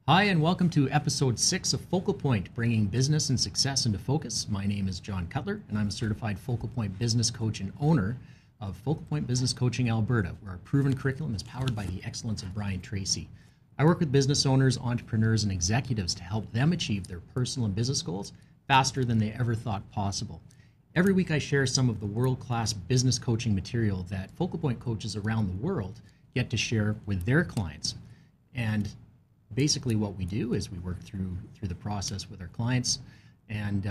Hi, and welcome to episode 6 of Focal Point, bringing business and success into focus. My name is John Cutler, and I'm a certified Focal Point business coach and owner of Focal Point Business Coaching Alberta, where our proven curriculum is powered by the excellence of Brian Tracy. I work with business owners, entrepreneurs, and executives to help them achieve their personal and business goals faster than they ever thought possible. Every week I share some of the world-class business coaching material that Focal Point coaches around the world get to share with their clients. And basically what we do is we work through the process with our clients, and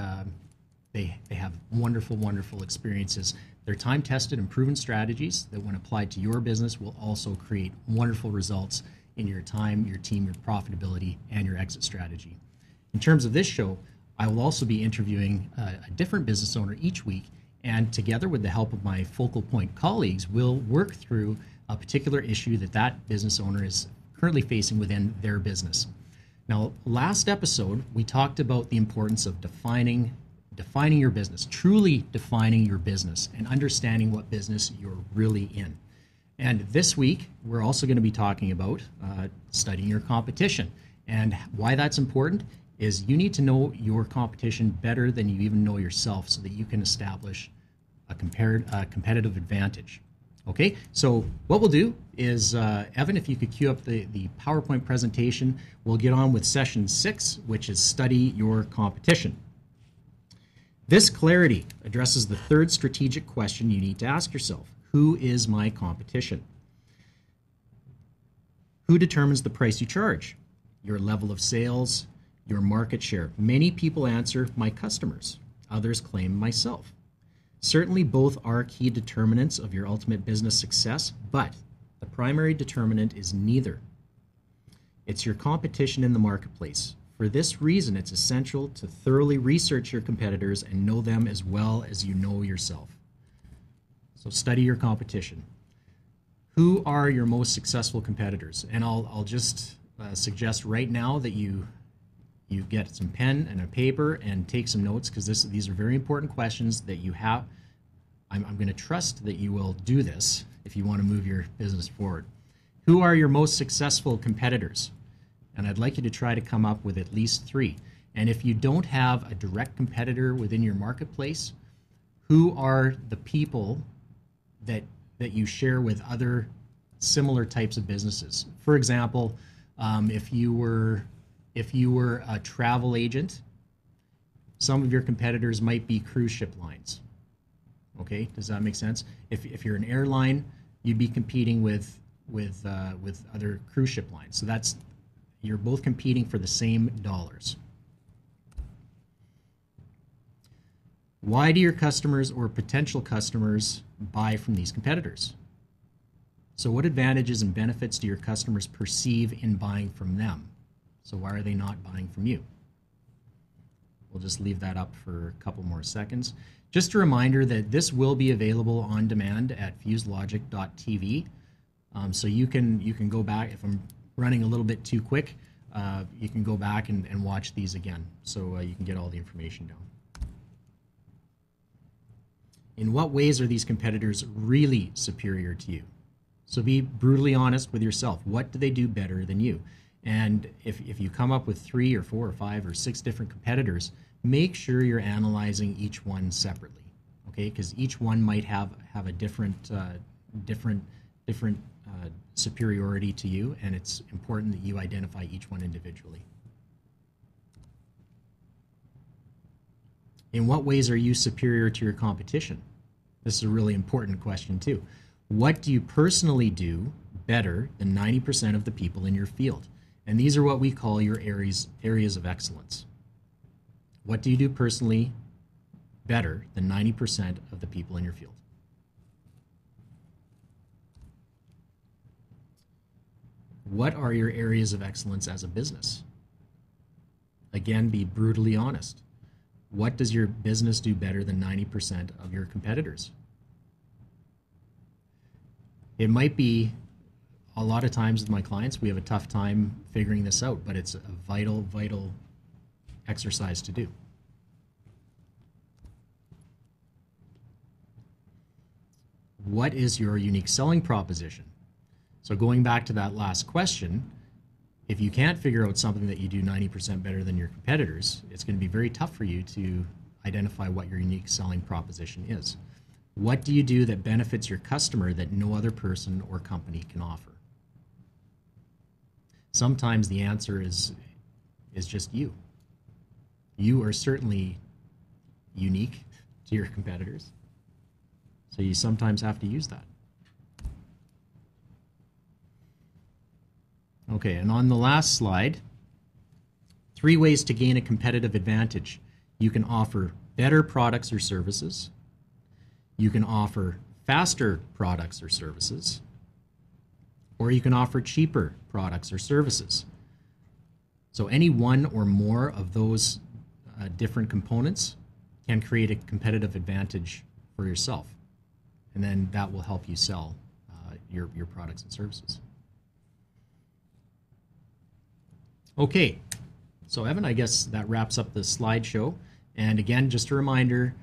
they have wonderful experiences. They're time-tested and proven strategies that when applied to your business will also create wonderful results in your time, your team, your profitability, and your exit strategy. In terms of this show, I will also be interviewing a different business owner each week, and together with the help of my Focal Point colleagues, we'll work through a particular issue that business owner is currently facing within their business. Now, last episode, we talked about the importance of defining your business, truly defining your business and understanding what business you're really in. And this week, we're also going to be talking about studying your competition. And why that's important is you need to know your competition better than you even know yourself so that you can establish a competitive advantage. Okay, so what we'll do is, Evan, if you could cue up the PowerPoint presentation, we'll get on with session 6, which is study your competition. This clarity addresses the third strategic question you need to ask yourself. Who is my competition? Who determines the price you charge? Your level of sales, your market share. Many people answer, my customers. Others claim myself. Certainly both are key determinants of your ultimate business success, but the primary determinant is neither. It's your competition in the marketplace. For this reason, it's essential to thoroughly research your competitors and know them as well as you know yourself. So study your competition. Who are your most successful competitors? And I'll just suggest right now that you get some pen and a paper and take some notes, because these are very important questions that you have. I'm going to trust that you will do this if you want to move your business forward. Who are your most successful competitors? And I'd like you to try to come up with at least 3. And if you don't have a direct competitor within your marketplace, who are the people that you share with other similar types of businesses? For example, if you were a travel agent, some of your competitors might be cruise ship lines. Okay, does that make sense? If you're an airline, you'd be competing with other cruise ship lines. So you're both competing for the same dollars. Why do your customers or potential customers buy from these competitors? So what advantages and benefits do your customers perceive in buying from them? So why are they not buying from you? We'll just leave that up for a couple more seconds. Just a reminder that this will be available on demand at fuselogic.tv. So you can go back, if I'm running a little bit too quick, you can go back and watch these again, so you can get all the information down. In what ways are these competitors really superior to you? So be brutally honest with yourself. What do they do better than you? And if you come up with 3 or 4 or 5 or 6 different competitors, make sure you're analyzing each one separately, okay? Because each one might have a different superiority to you, and it's important that you identify each one individually. In what ways are you superior to your competition? This is a really important question too. What do you personally do better than 90% of the people in your field? And these are what we call your areas of excellence. What do you do personally better than 90% of the people in your field? What are your areas of excellence as a business? Again, be brutally honest. What does your business do better than 90% of your competitors? It might be, a lot of times with my clients, we have a tough time figuring this out, but it's a vital exercise to do. What is your unique selling proposition? So going back to that last question, if you can't figure out something that you do 90% better than your competitors, it's going to be very tough for you to identify what your unique selling proposition is. What do you do that benefits your customer that no other person or company can offer? Sometimes the answer is just you. You are certainly unique to your competitors, so you sometimes have to use that. Okay, and on the last slide, 3 ways to gain a competitive advantage. You can offer better products or services. You can offer faster products or services. Or you can offer cheaper products or services. So any one or more of those different components can create a competitive advantage for yourself. And then that will help you sell your products and services. Okay, so Evan, I guess that wraps up the slideshow. And again, just a reminder,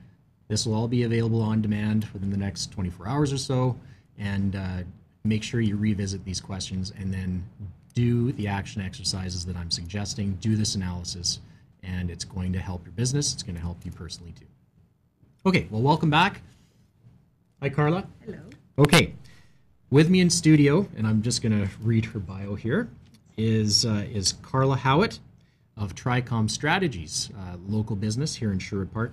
this will all be available on demand within the next 24 hours or so. And make sure you revisit these questions and then do the action exercises that I'm suggesting. Do this analysis, and it's going to help your business. It's going to help you personally too. Okay, well, welcome back. Hi, Carla. Hello. Okay, with me in studio, and I'm just going to read her bio here, is Carla Howatt of Tricomm Strategies, local business here in Sherwood Park.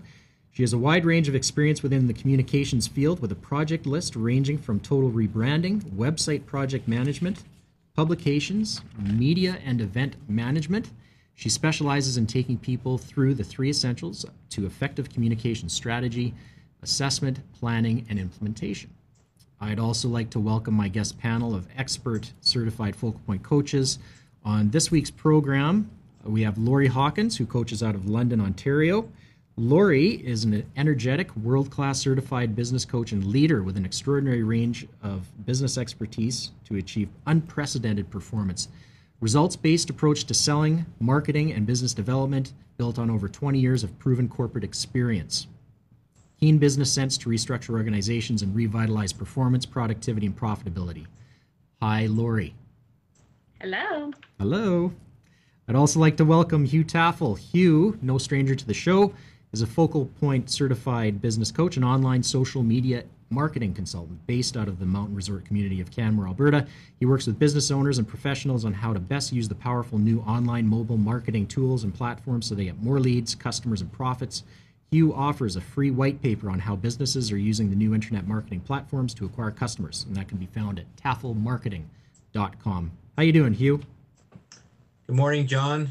She has a wide range of experience within the communications field with a project list ranging from total rebranding, website project management, publications, media and event management. She specializes in taking people through the 3 essentials to effective communication strategy, assessment, planning, and implementation. I'd also like to welcome my guest panel of expert certified focal point coaches. On this week's program, we have Laurie Hawkins, who coaches out of London, Ontario. Laurie is an energetic, world-class certified business coach and leader with an extraordinary range of business expertise to achieve unprecedented performance. Results-based approach to selling, marketing, and business development built on over 20 years of proven corporate experience. Keen business sense to restructure organizations and revitalize performance, productivity, and profitability. Hi, Laurie. Hello. Hello. I'd also like to welcome Hugh Tafel. Hugh, no stranger to the show, is a Focal Point certified business coach and online social media marketing consultant based out of the mountain resort community of Canmore, Alberta. He works with business owners and professionals on how to best use the powerful new online mobile marketing tools and platforms so they get more leads, customers, and profits. Hugh offers a free white paper on how businesses are using the new internet marketing platforms to acquire customers, and that can be found at tafelmarketing.com. How you doing, Hugh? Good morning, John.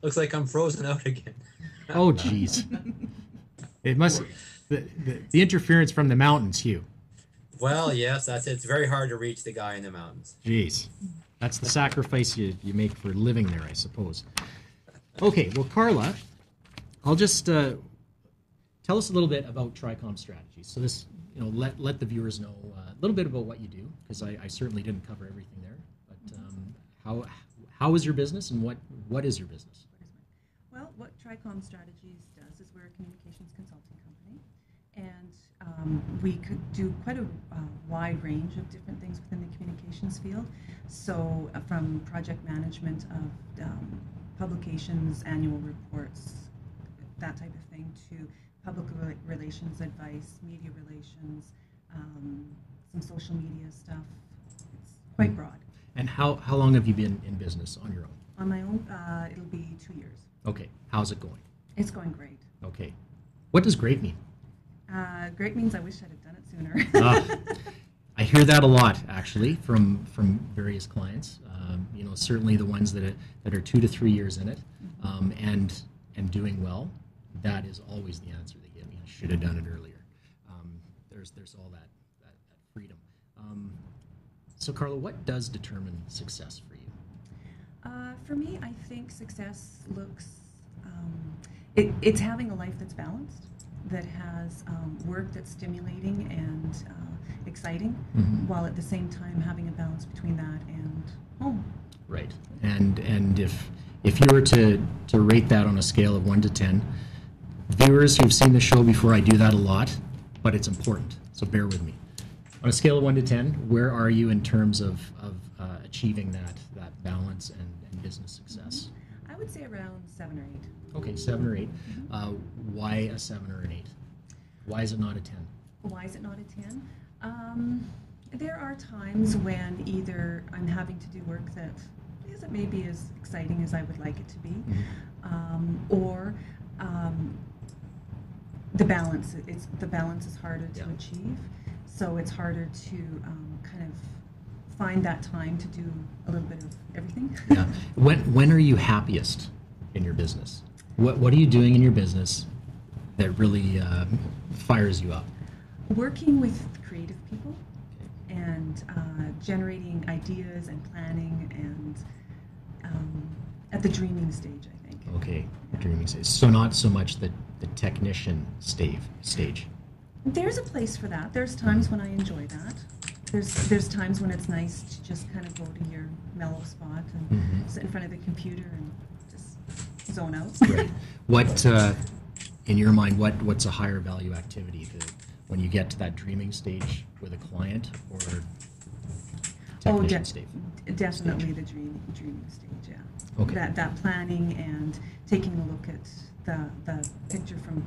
Looks like I'm frozen out again. Oh, geez. It must the interference from the mountains, Hugh. Well, yes, that's it. It's very hard to reach the guy in the mountains. Jeez. That's the sacrifice you make for living there, I suppose. Okay, well, Carla, I'll just tell us a little bit about Tricomm Strategies. So this, let the viewers know a little bit about what you do, because I certainly didn't cover everything there. But how is your business, and what is your business? Well, what Tricomm Strategies does is we're a communications consulting company, and we could do quite a wide range of different things within the communications field. So from project management of publications, annual reports, that type of thing, to public relations advice, media relations, some social media stuff. It's quite broad. And how long have you been in business on your own? On my own, it'll be 2 years. Okay. How's it going? It's going great. Okay. What does great mean? Great means I wish I'd have done it sooner. I hear that a lot, actually, from various clients. Certainly the ones that are 2 to 3 years in it, and doing well. That is always the answer they give me. I should have done it earlier. There's all that freedom. So, Carla, what does determine success for you? For me, I think success looks, it's having a life that's balanced, that has work that's stimulating and exciting, while at the same time having a balance between that and home. Right. And if you were to rate that on a scale of 1 to 10, viewers who've seen the show before, I do that a lot, but it's important, so bear with me. On a scale of 1 to 10, where are you in terms of achieving that balance and business success? I would say around 7 or 8. Okay, 7 or 8. Why a 7 or an 8? Why is it not a 10? Why is it not a 10? There are times when either I'm having to do work that isn't maybe as exciting as I would like it to be, or the balance is harder to achieve, so it's harder to kind of find that time to do a little bit of everything. Yeah. When are you happiest in your business? What are you doing in your business that really fires you up? Working with creative people and generating ideas and planning and at the dreaming stage, I think. Okay, dreaming stage. So not so much the technician stage. There's a place for that. There's times when I enjoy that. There's times when it's nice to just kind of go to your mellow spot and sit in front of the computer and just zone out. Right. What, in your mind, what's a higher value activity? When you get to that dreaming stage with a client, or technician stage? Definitely the dreaming stage, yeah. Okay. That planning and taking a look at the picture from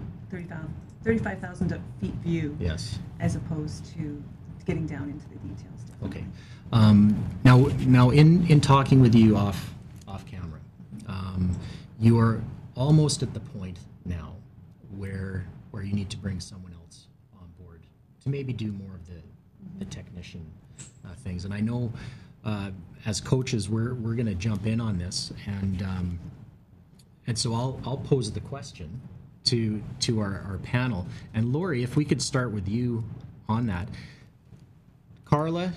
35,000 feet view. Yes. As opposed to getting down into the details. Okay. Now in talking with you off camera, you are almost at the point now where you need to bring someone else on board to maybe do more of the technician things. And I know as coaches we're going to jump in on this, and so I'll pose the question to our panel. And Laurie, if we could start with you on that. Carla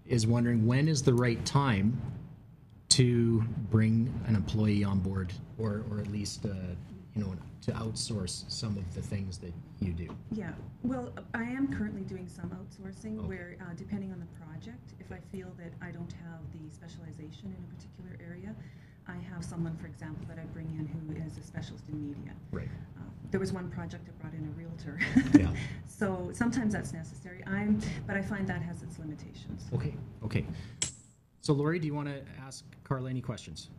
is wondering, when is the right time to bring an employee on board, or at least to outsource some of the things that you do? Yeah, well, I am currently doing some outsourcing where, depending on the project, if I feel that I don't have the specialization in a particular area, I have someone, for example, that I bring in who is a specialist in media. Right. There was one project that brought in a realtor. Yeah. So sometimes that's necessary. But I find that has its limitations. Okay. So Laurie, do you want to ask Carla any questions?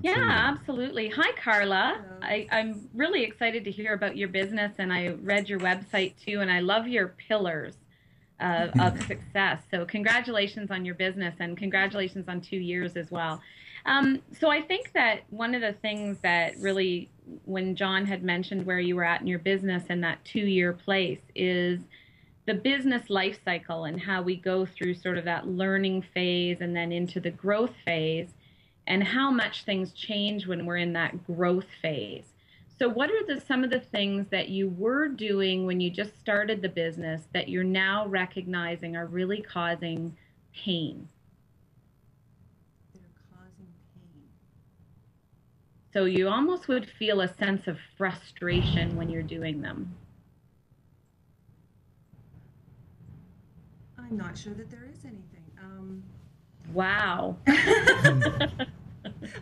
Yeah, absolutely. Hi, Carla. I'm really excited to hear about your business, and I read your website too, and I love your pillars of success. So congratulations on your business, and congratulations on 2 years as well. So I think that one of the things that really, when John had mentioned where you were at in your business and that 2-year place, is the business life cycle and how we go through sort of that learning phase and then into the growth phase, and how much things change when we're in that growth phase. So what are some of the things that you were doing when you just started the business that you're now recognizing are really causing pain? So you almost would feel a sense of frustration when you're doing them. I'm not sure that there is anything. Wow.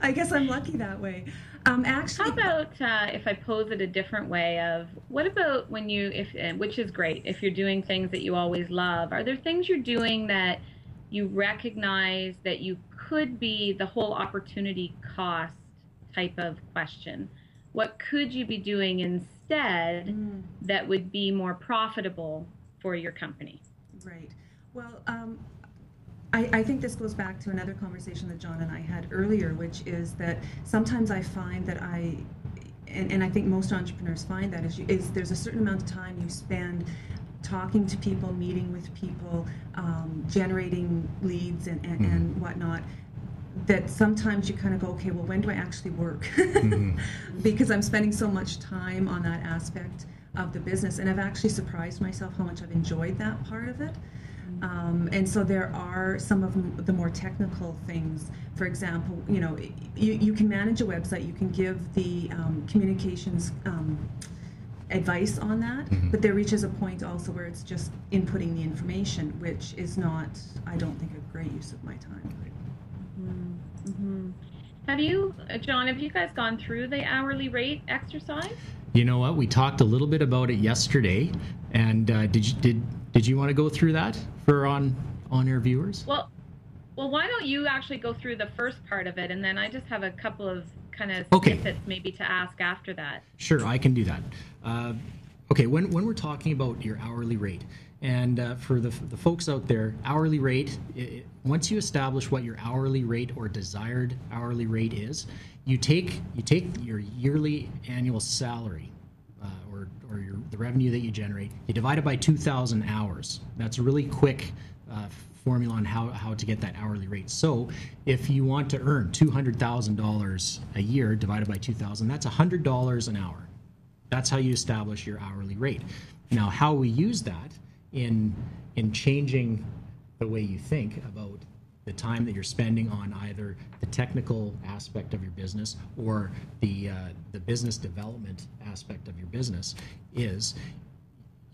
I guess I'm lucky that way. Actually, how about if I pose it a different way of, what about when which is great, if you're doing things that you always love, are there things you're doing that you recognize that you could be the whole opportunity cost type of question? What could you be doing instead that would be more profitable for your company? Right. Well, I think this goes back to another conversation that John and I had earlier, which is that sometimes I find that and I think most entrepreneurs find that, is there's a certain amount of time you spend talking to people, meeting with people, generating leads and whatnot, that sometimes you kind of go, okay, well, when do I actually work? Because I'm spending so much time on that aspect of the business, and I've actually surprised myself how much I've enjoyed that part of it. And so there are some of the more technical things. For example, you can manage a website, you can give the communications advice on that, but there reaches a point also where it's just inputting the information, which is not, I don't think, a great use of my time. Have you, John, have you guys gone through the hourly rate exercise? You know what? We talked a little bit about it yesterday, and did you want to go through that for on air viewers? Well, why don't you actually go through the first part of it, and then I just have a couple of kind of snippets maybe to ask after that. Sure, I can do that. Okay, when we're talking about your hourly rate, and for the folks out there, hourly rate, once you establish what your hourly rate or desired hourly rate is, you take your yearly annual salary, or the revenue that you generate, you divide it by 2,000 hours. That's a really quick formula on how to get that hourly rate. So if you want to earn $200,000 a year divided by 2,000, that's $100 an hour. That's how you establish your hourly rate. Now, how we use that in changing the way you think about the time that you're spending on either the technical aspect of your business or the business development aspect of your business is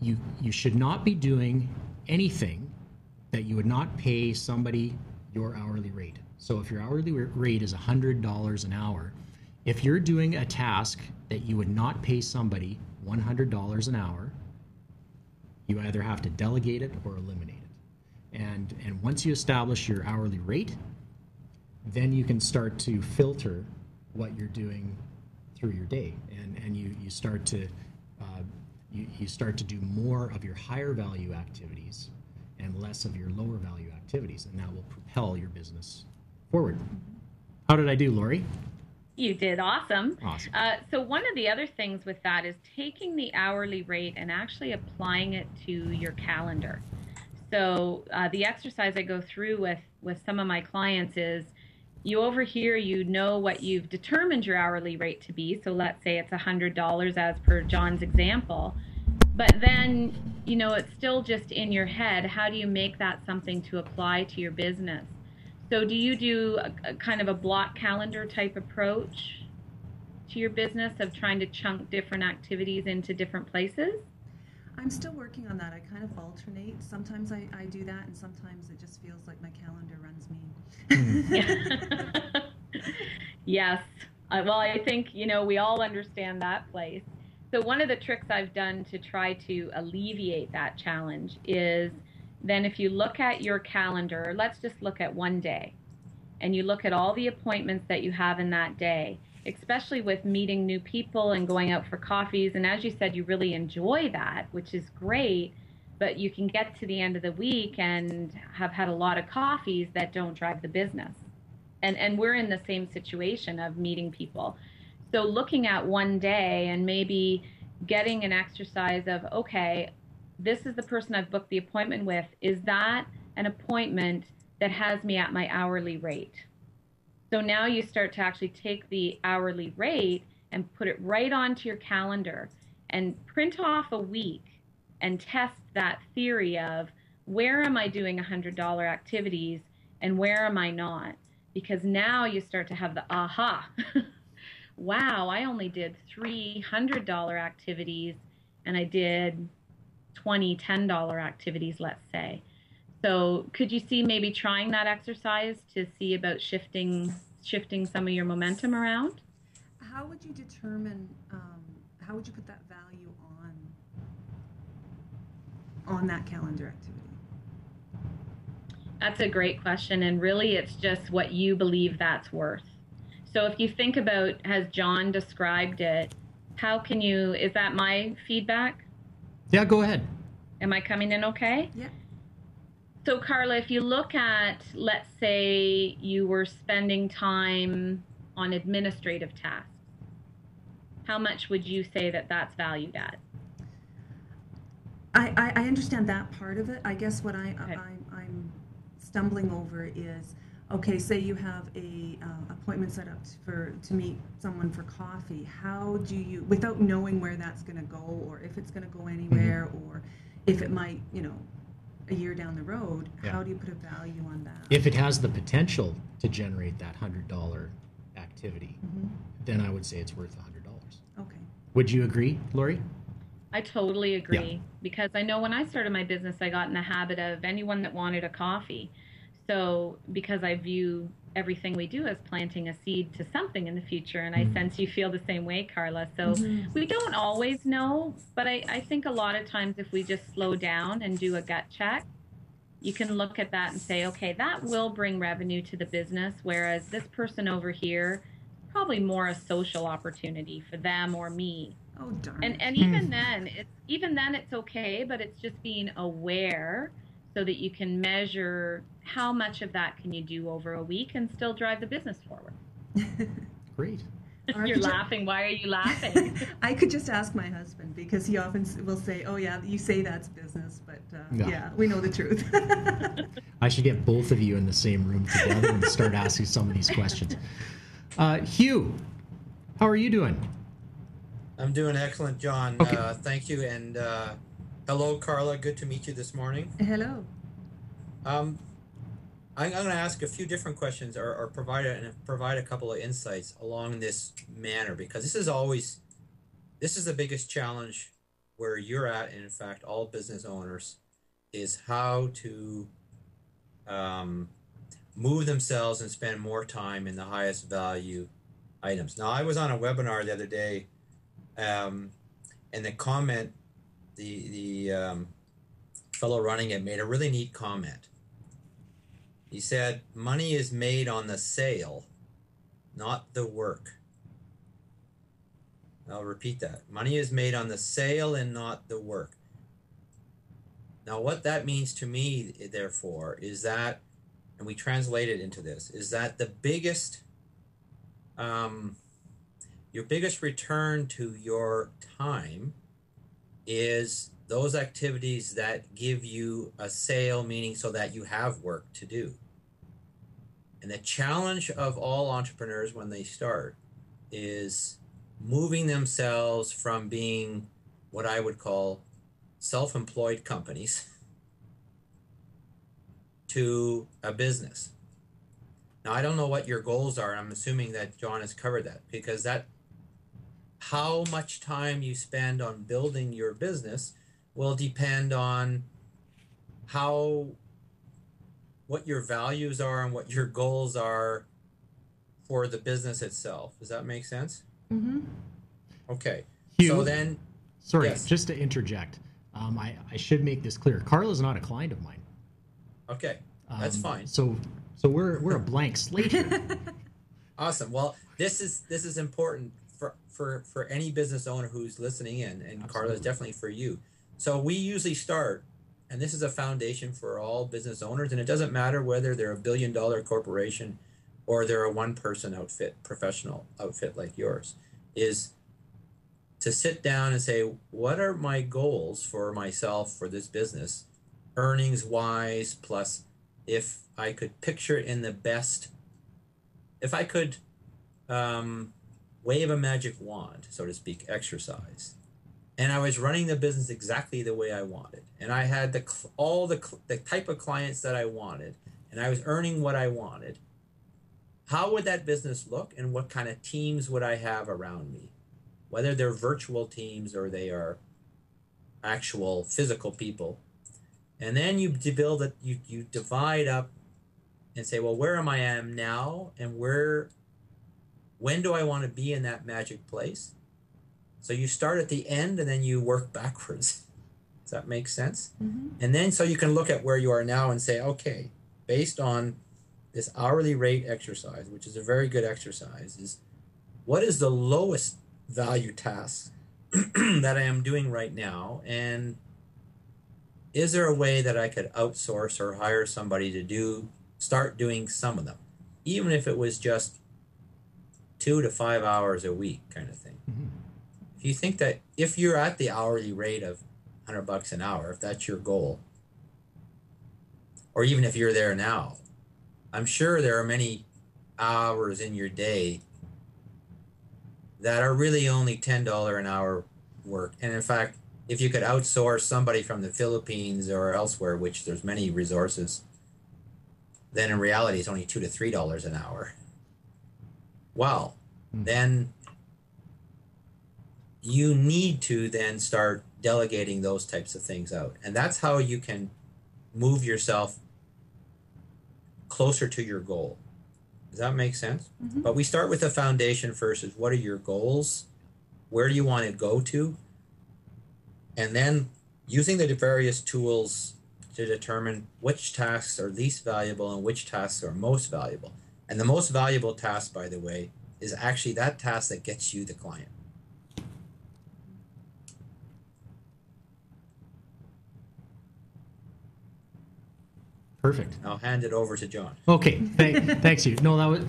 you should not be doing anything that you would not pay somebody your hourly rate. So if your hourly rate is $100 an hour, if you're doing a task that you would not pay somebody $100 an hour, you either have to delegate it or eliminate it. And once you establish your hourly rate, then you can start to filter what you're doing through your day, and you start to do more of your higher value activities and less of your lower value activities, and that will propel your business forward. How did I do, Laurie? You did awesome. Awesome. So one of the other things with that is taking the hourly rate and actually applying it to your calendar. So the exercise I go through with some of my clients is, you over here, you know what you've determined your hourly rate to be. So let's say it's $100 as per John's example. But then, you know, it's still just in your head. How do you make that something to apply to your business? So do you do a kind of a block calendar type approach to your business of trying to chunk different activities into different places? I'm still working on that. I kind of alternate. Sometimes I do that, and sometimes it just feels like my calendar runs me. Yes. Well, I think, you know, we all understand that place. So one of the tricks I've done to try to alleviate that challenge is, then if you look at your calendar, let's just look at one day, and you look at all the appointments that you have in that day, especially with meeting new people and going out for coffees. And as you said, you really enjoy that, which is great, but you can get to the end of the week and have had a lot of coffees that don't drive the business. And we're in the same situation of meeting people. So looking at one day and maybe getting an exercise of, okay, this is the person I've booked the appointment with. Is that an appointment that has me at my hourly rate? So now you start to actually take the hourly rate and put it right onto your calendar and print off a week and test that theory of, where am I doing $100 activities and where am I not? Because now you start to have the aha. Wow, I only did 3 $100 activities and I did 20 $10 activities, let's say. So could you see maybe trying that exercise to see about shifting some of your momentum around? How would you determine, how would you put that value on that calendar activity? That's a great question, and really it's just what you believe that's worth. So if you think about, as John described it, how can you, is that my feedback? Yeah, go ahead. Am I coming in okay? Yeah. So Carla, if you look at, let's say you were spending time on administrative tasks, how much would you say that that's valued at? I understand that part of it. I guess what Okay. I'm stumbling over is, okay, say you have a appointment set up to meet someone for coffee. How do you, without knowing where that's going to go, or if it's going to go anywhere, or if it might, you know, a year down the road, how do you put a value on that? If it has the potential to generate that $100 activity, then I would say it's worth $100. Okay. Would you agree, Laurie? I totally agree, because I know when I started my business, I got in the habit of anyone that wanted a coffee. So because I view everything we do as planting a seed to something in the future, and I sense you feel the same way, Carla. So we don't always know, but I think a lot of times if we just slow down and do a gut check, you can look at that and say, okay, that will bring revenue to the business, whereas this person over here, probably more a social opportunity for them or me. Oh, darn. And even then, it's okay, but it's just being aware so that you can measure how much of that can you do over a week and still drive the business forward. Great. You're laughing. Why are you laughing? I could just ask my husband, because he often will say, oh yeah, you say that's business, but yeah, we know the truth. I should get both of you in the same room together and start asking some of these questions. Hugh, how are you doing? I'm doing excellent, John. Okay. Thank you. And hello, Carla. Good to meet you this morning. Hello. I'm going to ask a few different questions or provide a couple of insights along this manner, because this is the biggest challenge where you're at, and in fact, all business owners, is how to move themselves and spend more time in the highest value items. Now, I was on a webinar the other day, and the comment, the fellow running it made a really neat comment. He said, money is made on the sale, not the work. I'll repeat that. Money is made on the sale and not the work. Now, what that means to me, therefore, is that, and we translate it into this, is that the biggest, your biggest return to your time is those activities that give you a sale, meaning so that you have work to do. And the challenge of all entrepreneurs when they start is moving themselves from being what I would call self-employed companies to a business. Now, I don't know what your goals are. I'm assuming that John has covered that, because that how much time you spend on building your business will depend on what your values are and what your goals are for the business itself. Does that make sense? Mm-hmm. Okay. Hugh, so then, sorry, yes. Just to interject, I should make this clear. Carla's not a client of mine. Okay, that's fine. So we're a blank slate here. Awesome. Well, this is important for any business owner who's listening in, and Absolutely. Carla, is definitely for you. So we usually start, and this is a foundation for all business owners, and it doesn't matter whether they're a billion-dollar corporation or they're a one-person outfit, professional outfit like yours, is to sit down and say, what are my goals for myself for this business, earnings-wise, plus if I could picture it in the best, if I could wave a magic wand, so to speak, exercise, and I was running the business exactly the way I wanted, and I had all the type of clients that I wanted, and I was earning what I wanted, how would that business look, and what kind of teams would I have around me? Whether they're virtual teams or they are actual physical people. And then you build it, you divide up and say, well, where am I now, and when do I want to be in that magic place? So you start at the end and then you work backwards. Does that make sense? Mm-hmm. And then so you can look at where you are now and say, okay, based on this hourly rate exercise, which is a very good exercise, is what is the lowest value task that I am doing right now, and is there a way that I could outsource or hire somebody to start doing some of them, even if it was just 2 to 5 hours a week kind of thing. Mm-hmm. If you think that if you're at the hourly rate of $100 an hour, if that's your goal, or even if you're there now, I'm sure there are many hours in your day that are really only $10 an hour work. And in fact, if you could outsource somebody from the Philippines or elsewhere, which there's many resources, then in reality it's only $2 to $3 an hour. Well, then you need to then start delegating those types of things out. And that's how you can move yourself closer to your goal. Does that make sense? Mm-hmm. But we start with the foundation first, is what are your goals? Where do you want to go to? And then using the various tools to determine which tasks are least valuable and which tasks are most valuable. And the most valuable task, by the way, is actually that task that gets you the client. Perfect. I'll hand it over to John. Okay, thanks, Hugh. No, that was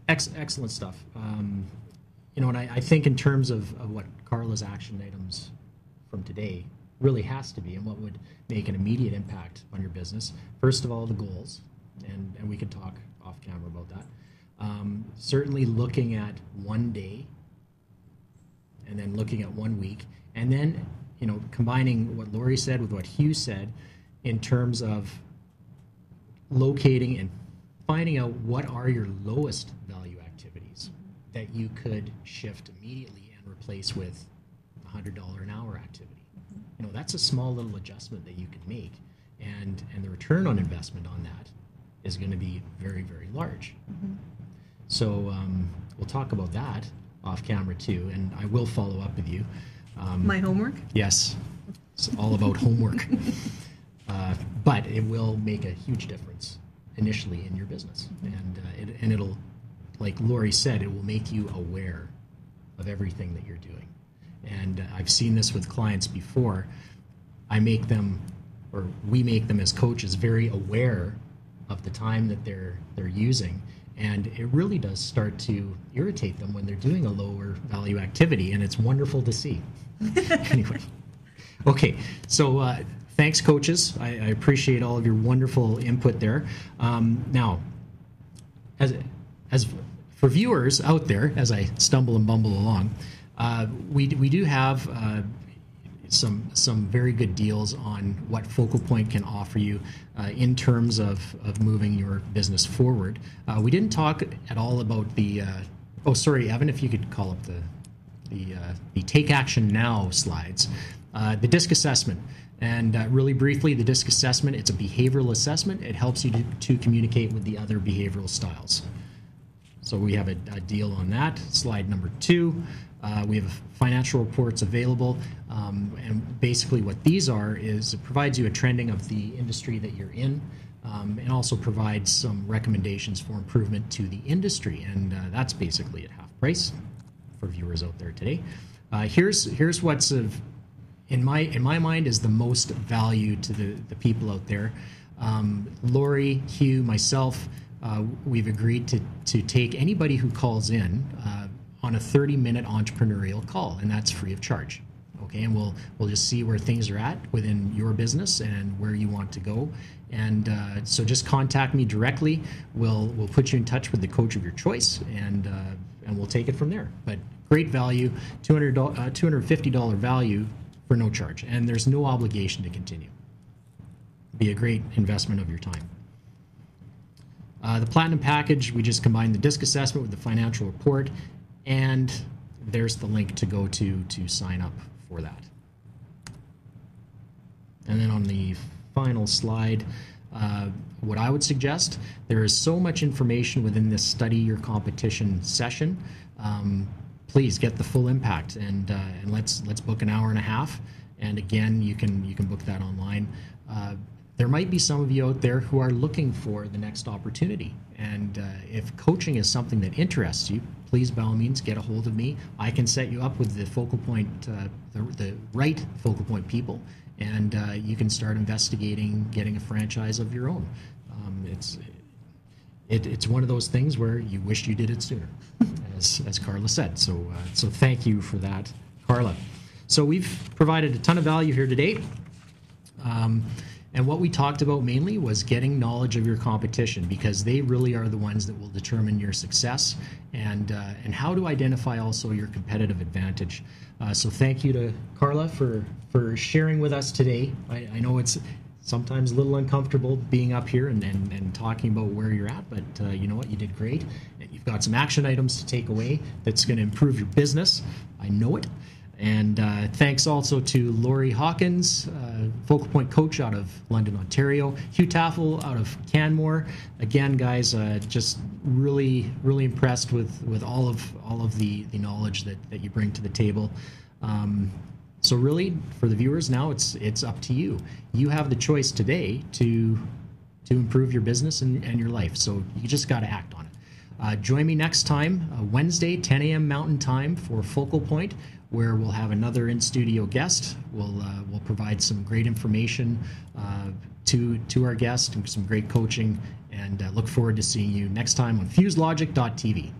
excellent stuff. You know, and I think in terms of what Carla's action items from today really has to be, and what would make an immediate impact on your business. First of all, the goals, and we could talk off camera about that. Certainly looking at one day, and then looking at 1 week, and then, you know, combining what Laurie said with what Hugh said in terms of locating and finding out what are your lowest value activities that you could shift immediately and replace with a $100 an hour activity. You know, that's a small little adjustment that you can make, and the return on investment on that is going to be very, very large. Mm-hmm. So we'll talk about that off camera too, and I will follow up with you. My homework? Yes, it's all about homework. But it will make a huge difference initially in your business, and it'll, like Laurie said, it will make you aware of everything that you're doing. And I've seen this with clients before. I make them, or we make them as coaches, very aware of the time that they're using, and it really does start to irritate them when they're doing a lower value activity, and it's wonderful to see. Anyway, okay, so thanks, coaches. I appreciate all of your wonderful input there. Now, as for viewers out there, as I stumble and bumble along, we do have some very good deals on what Focal Point can offer you in terms of moving your business forward. We didn't talk at all about the oh, sorry, Evan, if you could call up the Take Action Now slides. The DISC assessment. And really briefly, the DISC assessment, it's a behavioral assessment. It helps you to communicate with the other behavioral styles. So we have a deal on that. Slide number 2. We have financial reports available. And basically what these are is it provides you a trending of the industry that you're in, and also provides some recommendations for improvement to the industry. And that's basically at half price for viewers out there today. Here's what's in my mind is the most value to the people out there. Laurie, Hugh, myself, we've agreed to take anybody who calls in on a 30-minute entrepreneurial call, and that's free of charge. Okay, and we'll just see where things are at within your business and where you want to go. And so just contact me directly. We'll put you in touch with the coach of your choice, and we'll take it from there. But great value, $250 value for no charge, and there's no obligation to continue. Be a great investment of your time. The Platinum package, we just combined the DISC assessment with the financial report, and there's the link to go to sign up for that. And then on the final slide, what I would suggest, there is so much information within this Study Your Competition session. Please get the full impact, and let's book an hour and a half. And again, you can book that online. There might be some of you out there who are looking for the next opportunity, and if coaching is something that interests you, please by all means get a hold of me. I can set you up with the Focal Point, the right Focal Point people, and you can start investigating getting a franchise of your own. It's one of those things where you wish you did it sooner, as Carla said. So thank you for that, Carla. So we've provided a ton of value here today. And what we talked about mainly was getting knowledge of your competition, because they really are the ones that will determine your success, and how to identify also your competitive advantage. So thank you to Carla for sharing with us today. I know it's sometimes a little uncomfortable being up here and talking about where you're at, but you know what, you did great, and you've got some action items to take away that's going to improve your business. I know it. And thanks also to Laurie Hawkins, Focal Point coach out of London, Ontario. Hugh Tafel out of Canmore. Again, guys, just really, really impressed with all of the knowledge that you bring to the table. So really, for the viewers now, it's up to you. You have the choice today to improve your business and your life. So you just got to act on it. Join me next time, Wednesday, 10 a.m. Mountain Time for Focal Point, where we'll have another in-studio guest. We'll provide some great information to our guest and some great coaching. And look forward to seeing you next time on FuseLogic.tv.